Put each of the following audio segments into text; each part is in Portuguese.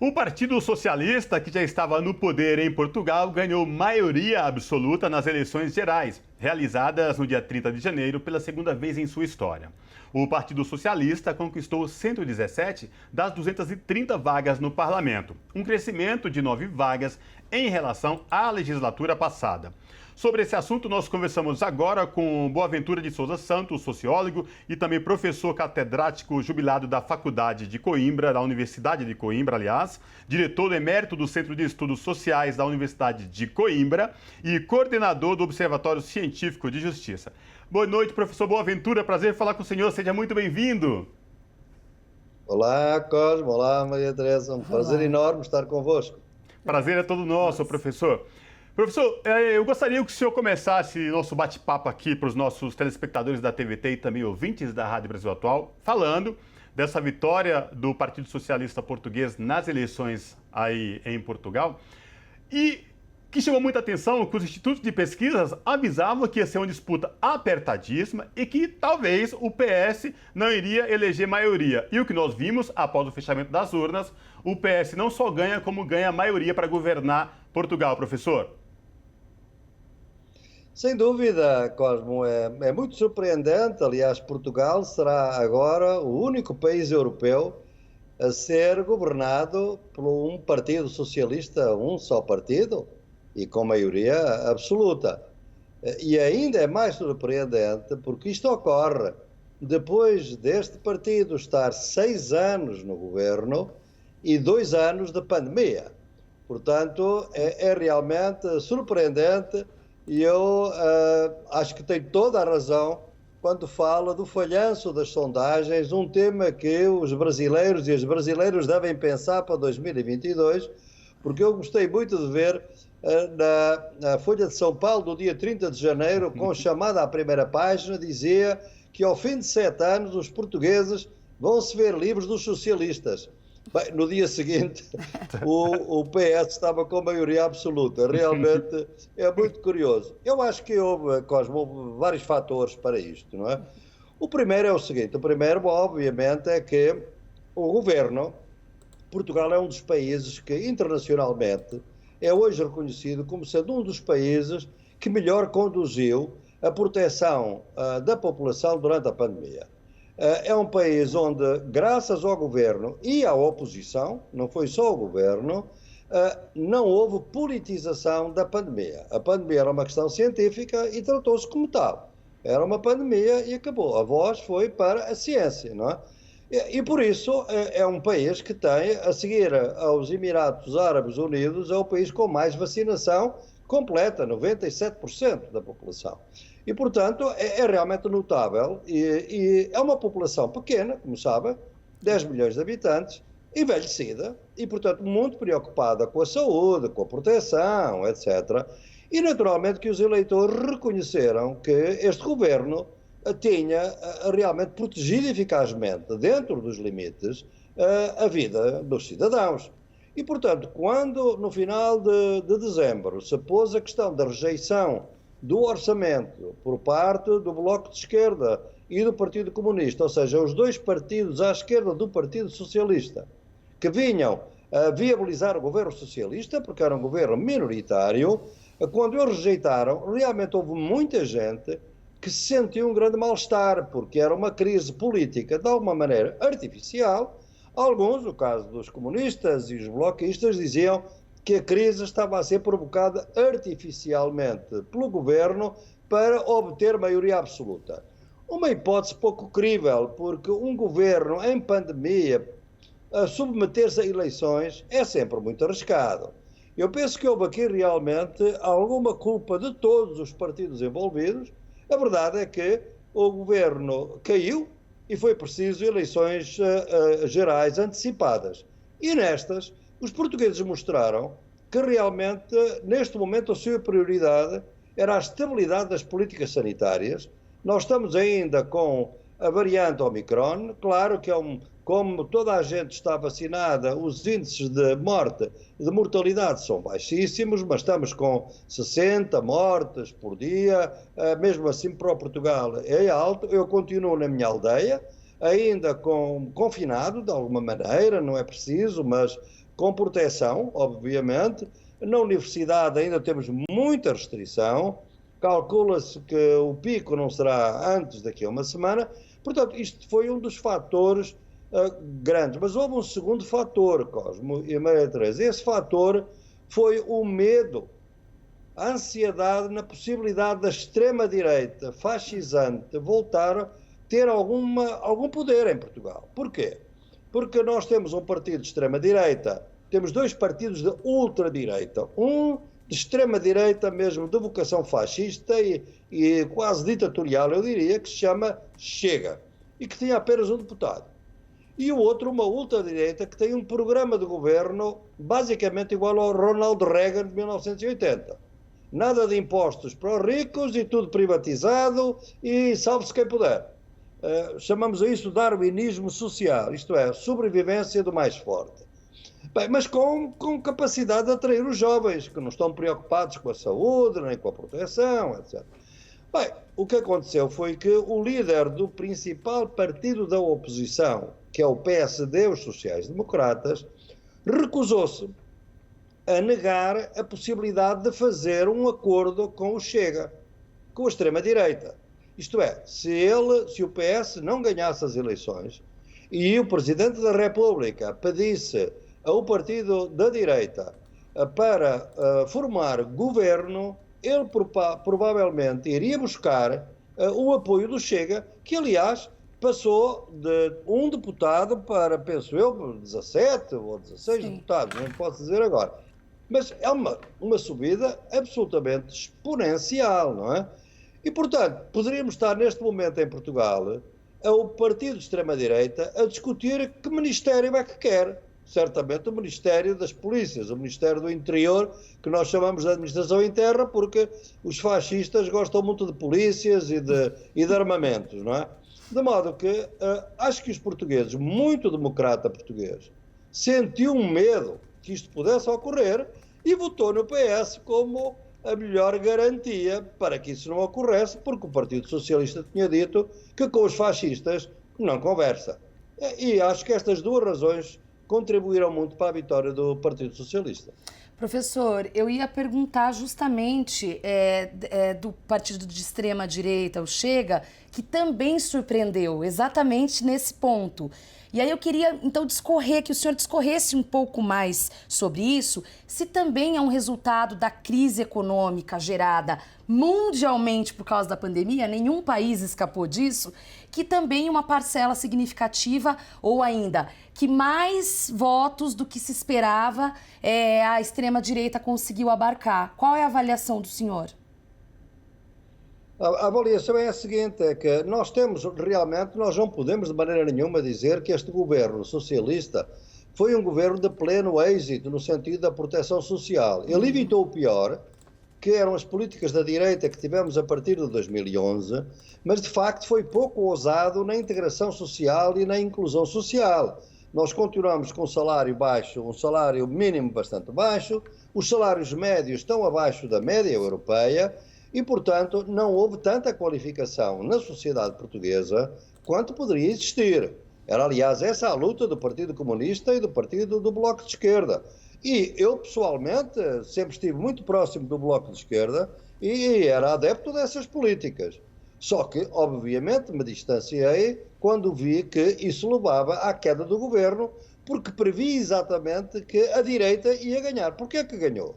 O Partido Socialista, que já estava no poder em Portugal, ganhou maioria absoluta nas eleições gerais, realizadas no dia 30 de janeiro pela segunda vez em sua história. O Partido Socialista conquistou 117 das 230 vagas no parlamento, um crescimento de 9 vagas em relação à legislatura passada. Sobre esse assunto, nós conversamos agora com Boaventura de Souza Santos, sociólogo e também professor catedrático jubilado da Faculdade de Coimbra, da Universidade de Coimbra, aliás, diretor emérito do Centro de Estudos Sociais da Universidade de Coimbra e coordenador do Observatório Científico de Justiça. Boa noite, professor Boaventura, prazer falar com o senhor, seja muito bem-vindo. Olá, Cosmo, olá, Maria Teresa, um prazer enorme estar convosco. Prazer é todo nosso, professor. Professor, eu gostaria que o senhor começasse nosso bate-papo aqui para os nossos telespectadores da TVT e também ouvintes da Rádio Brasil Atual, falando dessa vitória do Partido Socialista Português nas eleições aí em Portugal, e que chamou muita atenção que os institutos de pesquisas avisavam que ia ser uma disputa apertadíssima e que talvez o PS não iria eleger maioria. E o que nós vimos após o fechamento das urnas, o PS não só ganha, como ganha a maioria para governar Portugal, professor. Sem dúvida, Cosmo, é muito surpreendente. Aliás, Portugal será agora o único país europeu a ser governado por um partido socialista, um só partido, e com maioria absoluta. E ainda é mais surpreendente porque isto ocorre depois deste partido estar 6 anos no governo e 2 anos de pandemia. Portanto, é realmente surpreendente. E eu acho que tem toda a razão quando fala do falhanço das sondagens, um tema que os brasileiros e as brasileiras devem pensar para 2022, porque eu gostei muito de ver na Folha de São Paulo, do dia 30 de janeiro, com chamada à primeira página, dizia que ao fim de 7 anos os portugueses vão se ver livres dos socialistas. Bem, no dia seguinte, o PS estava com maioria absoluta. Realmente é muito curioso. Eu acho que houve, Cosmo, vários fatores para isto, não é? O primeiro é o seguinte: o primeiro, obviamente, é que o governo, Portugal é um dos países que internacionalmente é hoje reconhecido como sendo um dos países que melhor conduziu a proteção da população durante a pandemia. É um país onde, graças ao governo e à oposição, não foi só o governo, não houve politização da pandemia. A pandemia era uma questão científica e tratou-se como tal. Era uma pandemia e acabou. A voz foi para a ciência, não é? E por isso é um país que tem, a seguir aos Emirados Árabes Unidos, é o país com mais vacinação completa, 97% da população. E, portanto, é realmente notável e é uma população pequena, como sabem, 10 milhões de habitantes, envelhecida e, portanto, muito preocupada com a saúde, com a proteção, etc. E, naturalmente, que os eleitores reconheceram que este governo tinha realmente protegido eficazmente, dentro dos limites, a vida dos cidadãos. E, portanto, quando no final de dezembro se pôs a questão da rejeição do orçamento por parte do Bloco de Esquerda e do Partido Comunista, ou seja, os dois partidos à esquerda do Partido Socialista, que vinham a viabilizar o governo socialista, porque era um governo minoritário, quando eles rejeitaram, realmente houve muita gente que se sentiu um grande mal-estar, porque era uma crise política, de alguma maneira, artificial. Alguns, no caso dos comunistas e os bloquistas, diziam que a crise estava a ser provocada artificialmente pelo governo para obter maioria absoluta. Uma hipótese pouco crível, porque um governo em pandemia a submeter-se a eleições é sempre muito arriscado. Eu penso que houve aqui realmente alguma culpa de todos os partidos envolvidos. A verdade é que o governo caiu e foi preciso eleições gerais antecipadas. E nestas, os portugueses mostraram que realmente, neste momento, a sua prioridade era a estabilidade das políticas sanitárias. Nós estamos ainda com a variante Omicron, claro que como toda a gente está vacinada, os índices de morte, de mortalidade são baixíssimos, mas estamos com 60 mortes por dia, mesmo assim para o Portugal é alto. Eu continuo na minha aldeia, ainda confinado de alguma maneira, não é preciso, mas com proteção, obviamente. Na universidade ainda temos muita restrição. Calcula-se que o pico não será antes daqui a uma semana. Portanto, isto foi um dos fatores grandes. Mas houve um segundo fator, Cosmo e Maria Teresa. Esse fator foi o medo, a ansiedade na possibilidade da extrema-direita fascisante voltar a ter algum poder em Portugal. Porquê? Porque nós temos um partido de extrema-direita, temos dois partidos de ultradireita, um de extrema-direita mesmo, de vocação fascista e quase ditatorial, eu diria, que se chama Chega, e que tinha apenas um deputado. E o outro, uma ultradireita, que tem um programa de governo basicamente igual ao Ronald Reagan de 1980. Nada de impostos para os ricos e tudo privatizado e salve-se quem puder. Chamamos a isso darwinismo social, isto é, sobrevivência do mais forte. Bem, mas com capacidade de atrair os jovens, que não estão preocupados com a saúde, nem com a proteção, etc. Bem, o que aconteceu foi que o líder do principal partido da oposição, que é o PSD, os sociais-democratas, recusou-se a negar a possibilidade de fazer um acordo com o Chega, com a extrema-direita. Isto é, se o PS não ganhasse as eleições e o Presidente da República pedisse ao partido da direita para formar governo, ele provavelmente iria buscar o apoio do Chega, que aliás passou de um deputado para, penso eu, 17 ou 16 deputados, não posso dizer agora. Mas é uma subida absolutamente exponencial, não é? E, portanto, poderíamos estar neste momento em Portugal, o partido de extrema-direita, a discutir que ministério é que quer. Certamente o Ministério das Polícias, o Ministério do Interior, que nós chamamos de administração interna, porque os fascistas gostam muito de polícias e de armamentos, não é? De modo que acho que os portugueses, muito democrata português, sentiu um medo que isto pudesse ocorrer e votou no PS como a melhor garantia para que isso não ocorresse, porque o Partido Socialista tinha dito que com os fascistas não conversa. E acho que estas duas razões contribuíram muito para a vitória do Partido Socialista. Professor, eu ia perguntar justamente do partido de extrema-direita, o Chega, que também surpreendeu exatamente nesse ponto. E aí eu queria, então, que o senhor discorresse um pouco mais sobre isso, se também é um resultado da crise econômica gerada mundialmente por causa da pandemia, nenhum país escapou disso, que também uma parcela significativa, ou ainda, que mais votos do que se esperava a extrema-direita conseguiu abarcar. Qual é a avaliação do senhor? A avaliação é a seguinte, é que nós não podemos de maneira nenhuma dizer que este governo socialista foi um governo de pleno êxito no sentido da proteção social. Ele evitou o pior, que eram as políticas da direita que tivemos a partir de 2011, mas de facto foi pouco ousado na integração social e na inclusão social. Nós continuamos com um salário baixo, um salário mínimo bastante baixo, os salários médios estão abaixo da média europeia, e, portanto, não houve tanta qualificação na sociedade portuguesa quanto poderia existir. Era, aliás, essa a luta do Partido Comunista e do Partido do Bloco de Esquerda. E eu, pessoalmente, sempre estive muito próximo do Bloco de Esquerda e era adepto dessas políticas. Só que, obviamente, me distanciei quando vi que isso levava à queda do governo, porque previ exatamente que a direita ia ganhar. Porquê é que ganhou?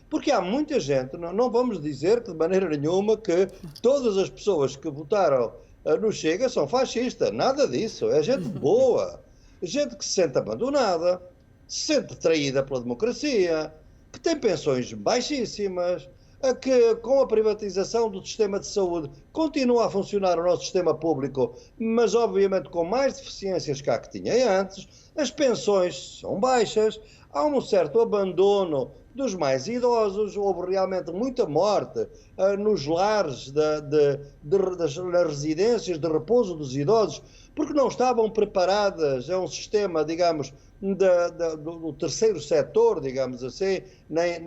Porque há muita gente, não vamos dizer que de maneira nenhuma que todas as pessoas que votaram no Chega são fascistas, nada disso, é gente boa, gente que se sente abandonada, se sente traída pela democracia, que tem pensões baixíssimas, que com a privatização do sistema de saúde continua a funcionar o nosso sistema público, mas obviamente com mais deficiências que a que tinha antes, as pensões são baixas, há um certo abandono dos mais idosos, houve realmente muita morte nos lares, nas residências de repouso dos idosos, porque não estavam preparadas a um sistema, digamos, do terceiro setor, digamos assim, nem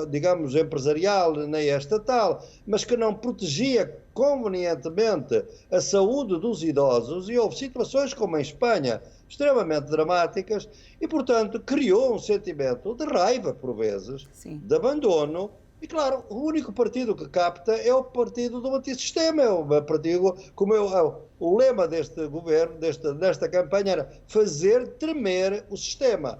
digamos, empresarial, nem estatal, mas que não protegia convenientemente a saúde dos idosos, e houve situações como em Espanha, extremamente dramáticas, e, portanto, criou um sentimento de raiva, por vezes, Sim. de abandono. E, claro, o único partido que capta é o partido do antissistema, é o partido, como o lema deste governo, desta campanha, era fazer tremer o sistema.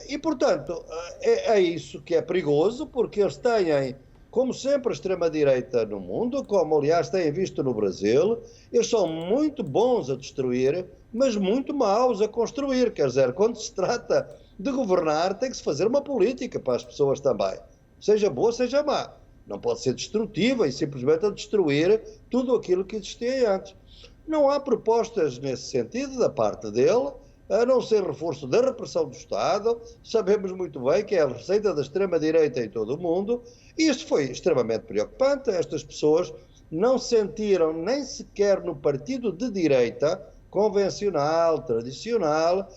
E, portanto, é isso que é perigoso, porque eles têm, como sempre, a extrema-direita no mundo, como, aliás, têm visto no Brasil. Eles são muito bons a destruir, mas muito maus a construir. Quer dizer, quando se trata de governar, tem que se fazer uma política para as pessoas também. Seja boa, seja má. Não pode ser destrutiva e simplesmente a destruir tudo aquilo que existia antes. Não há propostas nesse sentido da parte dele, a não ser reforço da repressão do Estado. Sabemos muito bem que é a receita da extrema-direita em todo o mundo, e isto foi extremamente preocupante. Estas pessoas não sentiram nem sequer no partido de direita, convencional, tradicional,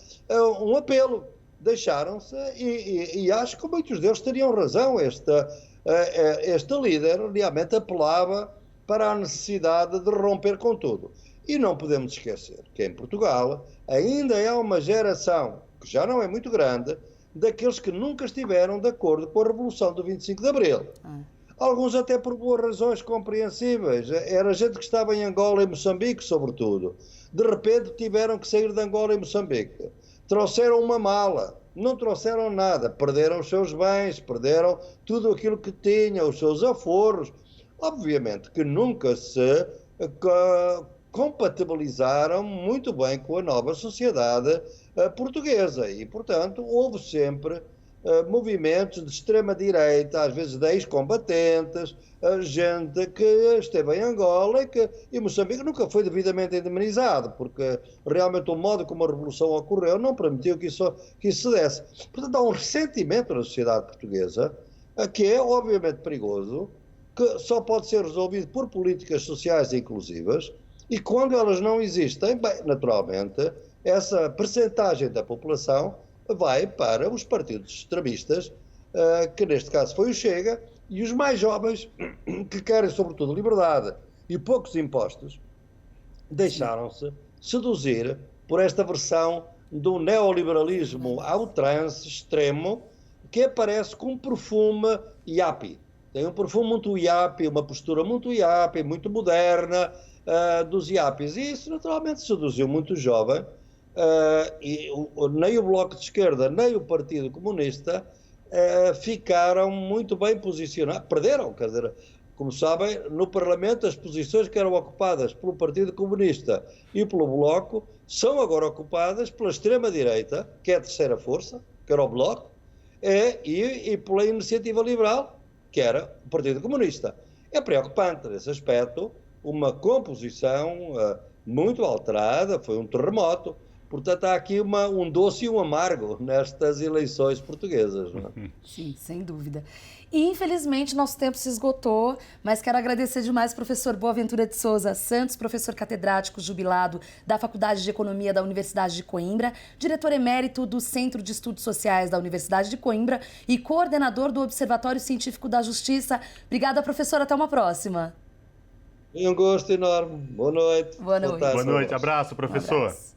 um apelo. Deixaram-se, e acho que muitos deles teriam razão. Este líder realmente apelava para a necessidade de romper com tudo. E não podemos esquecer que em Portugal ainda há uma geração, que já não é muito grande, daqueles que nunca estiveram de acordo com a Revolução do 25 de Abril. Alguns até por boas razões compreensíveis. Era gente que estava em Angola e Moçambique, sobretudo. De repente tiveram que sair de Angola e Moçambique. Trouxeram uma mala, não trouxeram nada, perderam os seus bens, perderam tudo aquilo que tinham, os seus aforros. Obviamente que nunca se compatibilizaram muito bem com a nova sociedade portuguesa, e, portanto, houve sempre movimentos de extrema-direita, às vezes de ex-combatentes, gente que esteve em Angola e Moçambique nunca foi devidamente indemnizado, porque realmente o modo como a Revolução ocorreu não permitiu que isso se desse. Portanto, há um ressentimento na sociedade portuguesa, que é obviamente perigoso, que só pode ser resolvido por políticas sociais inclusivas, e quando elas não existem, bem, naturalmente, essa percentagem da população vai para os partidos extremistas, que neste caso foi o Chega, e os mais jovens, que querem sobretudo liberdade e poucos impostos, deixaram-se seduzir por esta versão do neoliberalismo à outrance extremo, que aparece com um perfume yappie. Tem um perfume muito yappie, uma postura muito yappie, muito moderna, dos yappies. E isso naturalmente seduziu muito jovem. E nem o Bloco de Esquerda, nem o Partido Comunista ficaram muito bem posicionados. Perderam, quer dizer, como sabem, no Parlamento as posições que eram ocupadas pelo Partido Comunista e pelo Bloco são agora ocupadas pela extrema-direita, que é a terceira força, que era o Bloco, e pela Iniciativa Liberal, que era o Partido Comunista. É preocupante nesse aspecto, uma composição muito alterada, foi um terremoto. Portanto, há aqui um doce e um amargo nestas eleições portuguesas. Não é? Sim, sem dúvida. E, infelizmente, nosso tempo se esgotou, mas quero agradecer demais ao professor Boaventura de Souza Santos, professor catedrático jubilado da Faculdade de Economia da Universidade de Coimbra, diretor emérito do Centro de Estudos Sociais da Universidade de Coimbra e coordenador do Observatório Científico da Justiça. Obrigada, professor. Até uma próxima. Um gosto enorme. Boa noite. Boa noite. Boa noite. Abraço, professor. Um abraço.